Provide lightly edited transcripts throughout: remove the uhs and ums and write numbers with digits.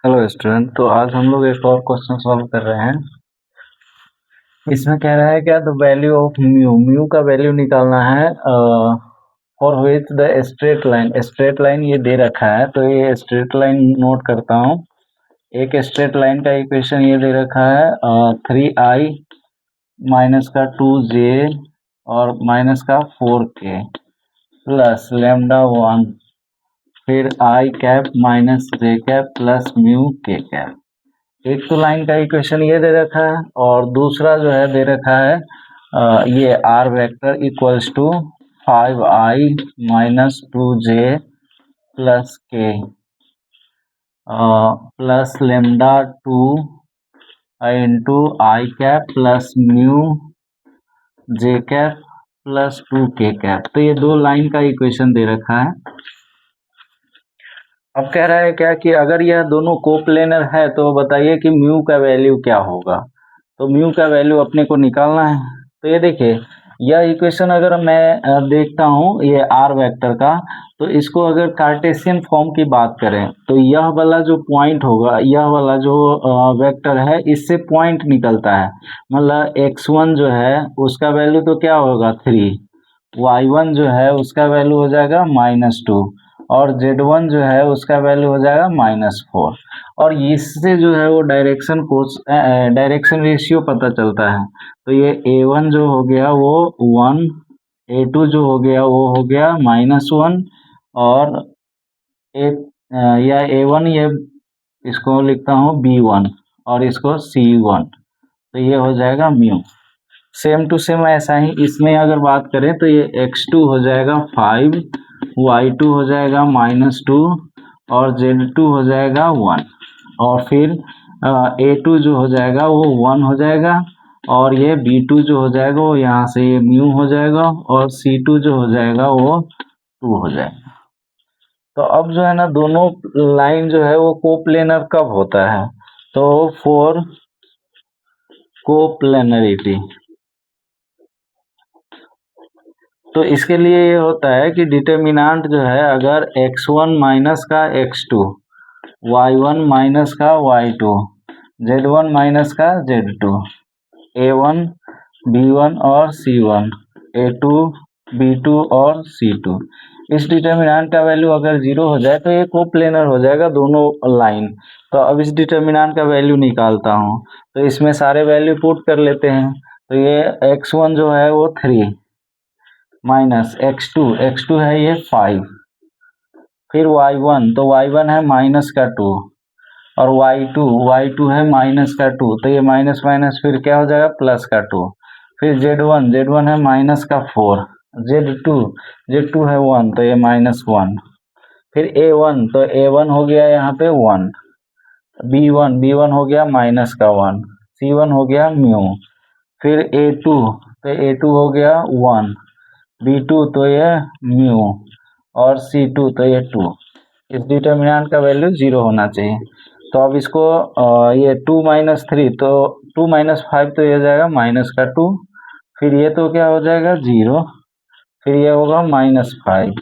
Hello student. तो आज हम लोग एक और क्वेश्चन सॉल्व कर रहे हैं। इसमें कह रहा है क्या, द वैल्यू ऑफ म्यू का वैल्यू निकालना है for which the straight line ये दे रखा है। तो ये स्ट्रेट लाइन नोट करता हूँ। एक स्ट्रेट लाइन का इक्वेशन ये दे रखा है 3i माइनस का 2j और माइनस का 4k प्लस लैम्डा 1 फिर आई कैप माइनस जे कैप प्लस म्यू के कैप। एक तो लाइन का इक्वेशन ये दे रखा है और दूसरा जो है दे रखा है ये r vector equals to 5i minus 2j plus k plus lambda 2 into i cap plus mu j cap plus 2k cap. तो ये दो लाइन का इक्वेशन दे रखा है। अब कह रहा है क्या कि अगर यह दोनों कोप्लेनर है तो बताइए कि म्यू का वैल्यू क्या होगा। तो म्यू का वैल्यू अपने को निकालना है। तो ये देखिए, यह इक्वेशन अगर मैं देखता हूँ ये आर वेक्टर का, तो इसको अगर कार्टेशियन फॉर्म की बात करें तो यह वाला जो पॉइंट होगा, यह वाला जो वेक्टर है, इससे पॉइंट निकलता है। मतलब x1 जो है उसका वैल्यू तो क्या होगा 3, y1 जो है उसका वैल्यू हो जाएगा -2 और z1 जो है उसका वैल्यू हो जाएगा -4। और इससे जो है वो डायरेक्शन रेशियो पता चलता है। तो ये a1 जो हो गया वो 1, a2 जो हो गया वो हो गया -1 और या a1 ये इसको लिखता हूँ b1 और इसको c1। तो ये हो जाएगा म्यू। सेम टू सेम ऐसा ही इसमें अगर बात करें तो ये x2 हो जाएगा 5, y2 हो जाएगा -2 और z2 हो जाएगा 1 और फिर a2 जो हो जाएगा वो 1 हो जाएगा और ये b2 जो हो जाएगा वो यहाँ से ये म्यू हो जाएगा और c2 जो हो जाएगा वो 2 हो जाएगा। तो अब जो है ना दोनों लाइन जो है वो कोप्लेनर कब होता है, तो फॉर कोप्लेनरिटी। तो इसके लिए ये होता है कि डिटर्मिनेंट जो है अगर x1 माइनस का x2, y1 माइनस का y2, z1 माइनस का z2, a1 b1 और c1, a2 b2 और c2, इस डिटर्मिनेंट का वैल्यू अगर 0 हो जाए तो ये कोप्लेनर हो जाएगा दोनों लाइन। तो अब इस डिटर्मिनेंट का वैल्यू निकालता हूँ। तो इसमें सारे वैल्यू पुट कर लेते हैं। तो ये x1 जो है वो 3 माइनस x2 है ये 5, फिर y1 तो y1 है माइनस का 2 और y2 है माइनस का 2, तो ये माइनस माइनस फिर क्या हो जाएगा प्लस का 2, फिर z1 है माइनस का 4, z2 है 1 तो ये -1, फिर a1 तो a1 हो गया यहाँ पे 1, b1 हो गया माइनस का 1, c1 हो गया म्यू, फिर a2 तो a2 हो गया 1, b2 तो ये म्यू और c2 तो ये 2। इस डिटर्मिनेंट का वैल्यू 0 होना चाहिए। तो अब इसको ये 2 - 3 तो 2 - 5 तो ये हो जाएगा माइनस का 2, फिर ये तो क्या हो जाएगा 0, फिर ये होगा -5,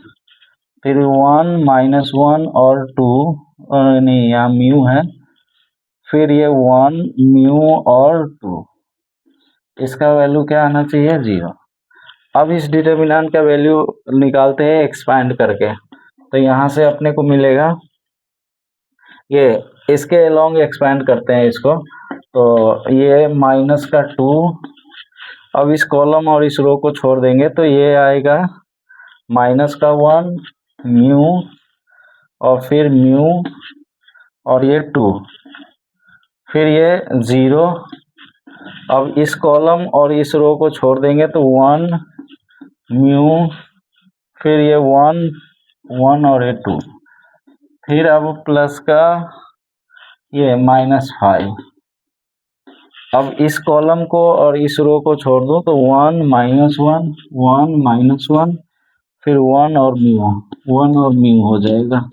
फिर 1 -1 और 2 नहीं यहाँ म्यू है, फिर ये 1 म्यू और 2, इसका वैल्यू क्या आना चाहिए 0। अब इस डिटर्मिनेंट का वैल्यू निकालते हैं एक्सपैंड करके। तो यहाँ से अपने को मिलेगा ये इसके अलोंग एक्सपैंड करते हैं इसको, तो ये माइनस का 2, अब इस कॉलम और इस रो को छोड़ देंगे तो ये आएगा माइनस का 1 म्यू और फिर म्यू और ये 2, फिर ये 0। अब इस कॉलम और इस रो को छोड़ देंगे तो 1 म्यू, फिर ये 1 और ये 2, फिर अब प्लस का ये -5। अब इस कॉलम को और इस रो को छोड़ दो तो 1 -1 फिर 1 और म्यू हो जाएगा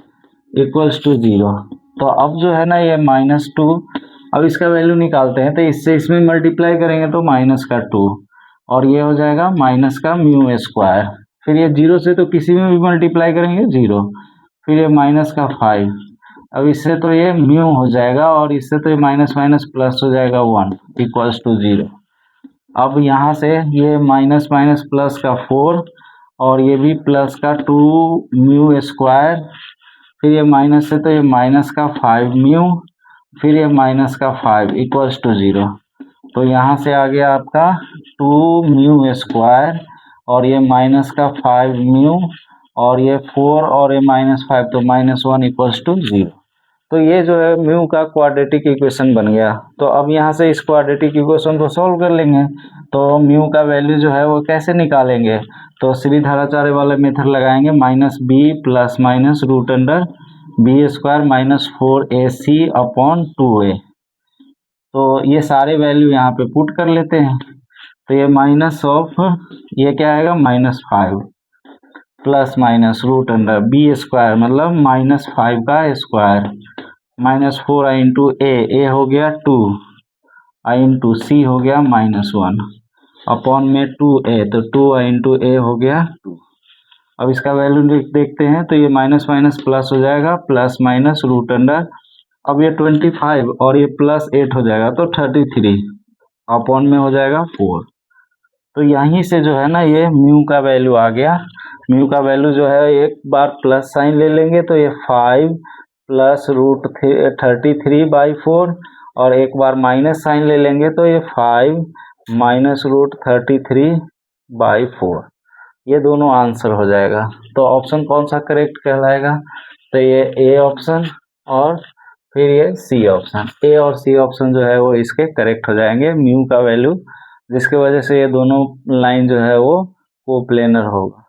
इक्वल्स टू 0। तो अब जो है ना ये -2, अब इसका वैल्यू निकालते हैं तो इससे इसमें मल्टीप्लाई करेंगे तो माइनस का 2 और ये हो जाएगा माइनस का म्यू स्क्वायर, फिर ये 0 से तो किसी में भी मल्टीप्लाई करेंगे 0, फिर ये -5 अब इससे तो ये म्यू हो जाएगा और इससे तो ये माइनस माइनस प्लस हो जाएगा 1 इक्वल्स टू 0। अब यहाँ से ये माइनस माइनस प्लस का 4 और ये भी प्लस का 2 म्यू स्क्वायर, फिर ये माइनस से तो ये माइनस का 5 म्यू, फिर ये माइनस का 5 इक्वल्स टू 0। तो यहाँ से आ गया आपका 2 म्यू स्क्वायर और ये माइनस का 5 म्यू और ये 4 और ये माइनस 5, तो माइनस 1 इक्वल्स टू 0। तो ये जो है म्यू का क्वाड्रेटिक इक्वेशन बन गया। तो अब यहाँ से इस क्वाड्रेटिक इक्वेशन को सॉल्व कर लेंगे। तो म्यू का वैल्यू जो है वो कैसे निकालेंगे, तो श्रीधराचार्य वाले मेथड लगाएंगे, minus b plus minus root under b square minus 4ac upon 2a। तो ये सारे वैल्यू यहाँ पे पुट कर लेते हैं। तो ये माइनस ऑफ ये क्या आएगा -5 plus minus root under b square मतलब -5 का स्क्वायर माइनस 4 इंटू ए हो गया 2 इंटू सी हो गया -1 अपॉन में 2a, तो 2 इंटू ए हो गया 2। अब इसका वैल्यू देखते हैं, तो ये माइनस माइनस प्लस हो जाएगा, प्लस माइनस रूट अंडर, अब ये 25 और ये प्लस 8 हो जाएगा तो 33 अपॉन में हो जाएगा 4। तो यहीं से जो है ना ये म्यू का वैल्यू आ गया। म्यू का वैल्यू जो है एक बार प्लस साइन ले लेंगे तो ये 5 प्लस रूट 33/4 और एक बार माइनस साइन ले लेंगे तो ये 5 माइनस रूट 33/4। ये दोनों आंसर हो जाएगा। तो ऑप्शन कौन सा करेक्ट कहलाएगा, तो ये ए ऑप्शन और फिर ये सी ऑप्शन। ए और सी ऑप्शन जो है वो इसके करेक्ट हो जाएंगे म्यू का वैल्यू, जिसकी वजह से ये दोनों लाइन जो है वो कोप्लेनर होगा।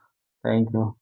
Thank you.